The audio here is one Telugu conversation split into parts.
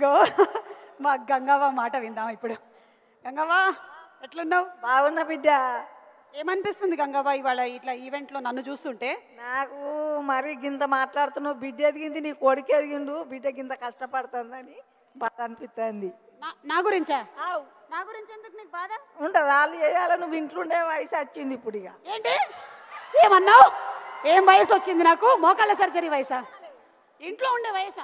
ఇదిగో మా గంగవ్వ మాట విందాం ఇప్పుడు. గంగవ్వ ఎట్లున్నావు? బాగున్నా బిడ్డ. ఏమనిపిస్తుంది గంగవ్వ ఇవాళ ఇట్లా ఈవెంట్లో నన్ను చూస్తుంటే? నాకు మరి గింత మాట్లాడుతున్నావు, బిడ్డ ఎదిగింది, నీ కొడుకు ఎదిగిండు, బిడ్డ గింత కష్టపడుతుందని బాధ అనిపిస్తుంది. నా గురించా? నా గురించి ఎందుకు నీకు బాధ? ఉండదు, వాళ్ళు చేయాలి, నువ్వు ఇంట్లోండే వయసు వచ్చింది ఇప్పుడు. ఇక ఏంటి ఏమన్నావు? ఏం వయసు వచ్చింది నాకు? మోకాళ్ళ సర్జరీ వయసా? ఇంట్లో ఉండే వయసా?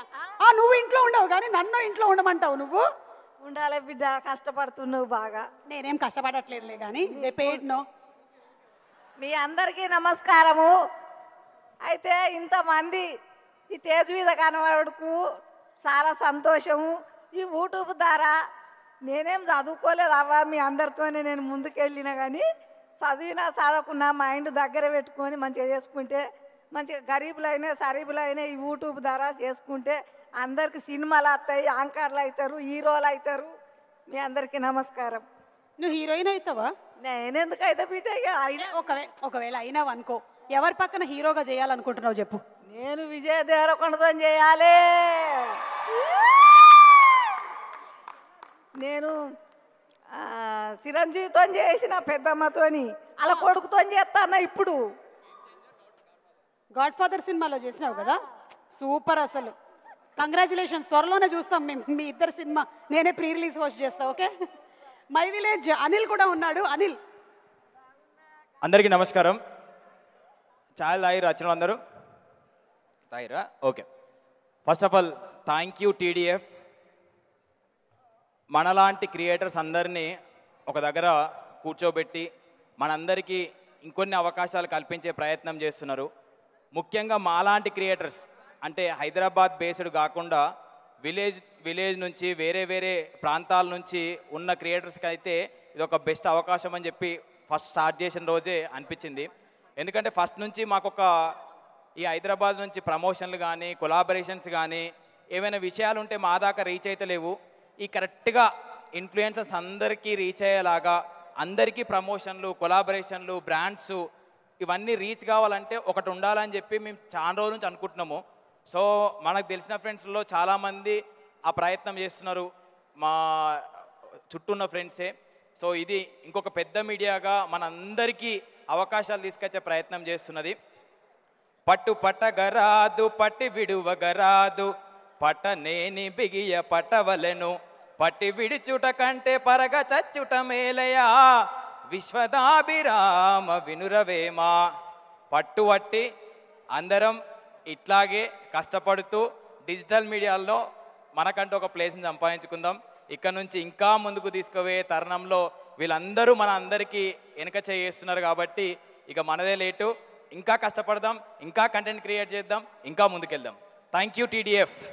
నువ్వు ఇంట్లో ఉండవు కానీ నన్ను ఇంట్లో ఉండమంటావు నువ్వు? ఉండాలి బిడ్డ, కష్టపడుతున్నావు బాగా. నేనేం కష్టపడట్లేదులే కానీ దే పెయిడ్ నో. మీ అందరికీ నమస్కారము. అయితే ఇంతమంది ఈ తేజ్ మీద కనబడుకు చాలా సంతోషము. ఈ యూట్యూబ్ ద్వారా నేనేం చదువుకోలేదు అవ్వ, మీ అందరితోనే నేను ముందుకెళ్ళినా కానీ చదివినా చదవకున్నా మైండ్ దగ్గర పెట్టుకొని మంచిగా చేసుకుంటే, మంచిగా గరీబులైనా సరీబులైనా ఈ యూట్యూబ్ ద్వారా చేసుకుంటే అందరికి సినిమాలు వస్తాయి, యాంకర్లు అవుతారు, హీరోలు అవుతారు. మీ అందరికీ నమస్కారం. నువ్వు హీరోయిన్ అవుతావా? నేనెందుకు అయితే బిడ్డ? అయినా ఒకవేళ అయినావు అనుకో, ఎవరి పక్కన హీరోగా చేయాలనుకుంటున్నావు చెప్పు? నేను విజయ దేవరకొండతో చేయాలి. నేను చిరంజీవితో చేసిన పెద్దమ్మతోని, అలా కొడుకుతో చేస్తాను. ఇప్పుడు గాడ్ ఫాదర్ సినిమాలో చేసినావు కదా, సూపర్. అసలు కంగ్రాచులేషన్స్. త్వరలోనే చూస్తాం మేము మీ ఇద్దరు సినిమా. నేనే ప్రీ రిలీజ్ హోస్ట్ చేస్తా. ఓకే. మై విలేజ్ అనిల్ కూడా ఉన్నాడు. అనిల్, అందరికీ నమస్కారం. ఛాయ్ తాగిరా? వచ్చిన అందరూ తాగిరా? Okay. First of all thank you TDF. మనలాంటి క్రియేటర్స్ అందరినీ ఒక దగ్గర కూర్చోబెట్టి మనందరికీ ఇంకొన్ని అవకాశాలు కల్పించే ప్రయత్నం చేస్తున్నారు. ముఖ్యంగా మాలాంటి క్రియేటర్స్ అంటే హైదరాబాద్ బేస్డ్ కాకుండా విలేజ్ నుంచి వేరే వేరే ప్రాంతాల నుంచి ఉన్న క్రియేటర్స్కి అయితే ఇది ఒక బెస్ట్ అవకాశం అని చెప్పి ఫస్ట్ స్టార్ట్ చేసిన రోజే అనిపించింది. ఎందుకంటే ఫస్ట్ నుంచి మాకొక ఈ హైదరాబాద్ నుంచి ప్రమోషన్లు కానీ కొలాబరేషన్స్ కానీ ఏమైనా విషయాలు ఉంటే మా దాకా రీచ్ అయితే లేవు. ఈ కరెక్ట్గా ఇన్ఫ్లుయెన్సర్స్ అందరికీ రీచ్ అయ్యేలాగా అందరికీ ప్రమోషన్లు, కొలాబరేషన్లు, బ్రాండ్స్ ఇవన్నీ రీచ్ కావాలంటే ఒకటి ఉండాలని చెప్పి మేము చాలా రోజుల నుంచి అనుకుంటున్నాము. సో మనకు తెలిసిన ఫ్రెండ్స్లో చాలామంది ఆ ప్రయత్నం చేస్తున్నారు, మా చుట్టూ ఉన్న ఫ్రెండ్సే. సో ఇది ఇంకొక పెద్ద మీడియాగా మనందరికీ అవకాశాలు తీసుకొచ్చే ప్రయత్నం చేస్తున్నది. పట్టు పట్టగరాదు పట్టి విడువగరాదు, పట్టనేని బిగియ పట్టవలెను, పట్టి విడిచుట కంటే పరగ చచ్చుట మేలయా, విశ్వదాభిరామ వినురవేమా. పట్టువట్టి అందరం ఇట్లాగే కష్టపడుతూ డిజిటల్ మీడియాలో మనకంటూ ఒక ప్లేస్ని సంపాదించుకుందాం. ఇక్కడ నుంచి ఇంకా ముందుకు తీసుకుపోయే తరుణంలో వీళ్ళందరూ మన అందరికీ వెనక చేస్తున్నారు కాబట్టి ఇక మనదే లేటు. ఇంకా కష్టపడదాం, ఇంకా కంటెంట్ క్రియేట్ చేద్దాం, ఇంకా ముందుకెళ్దాం. Thank you TDF.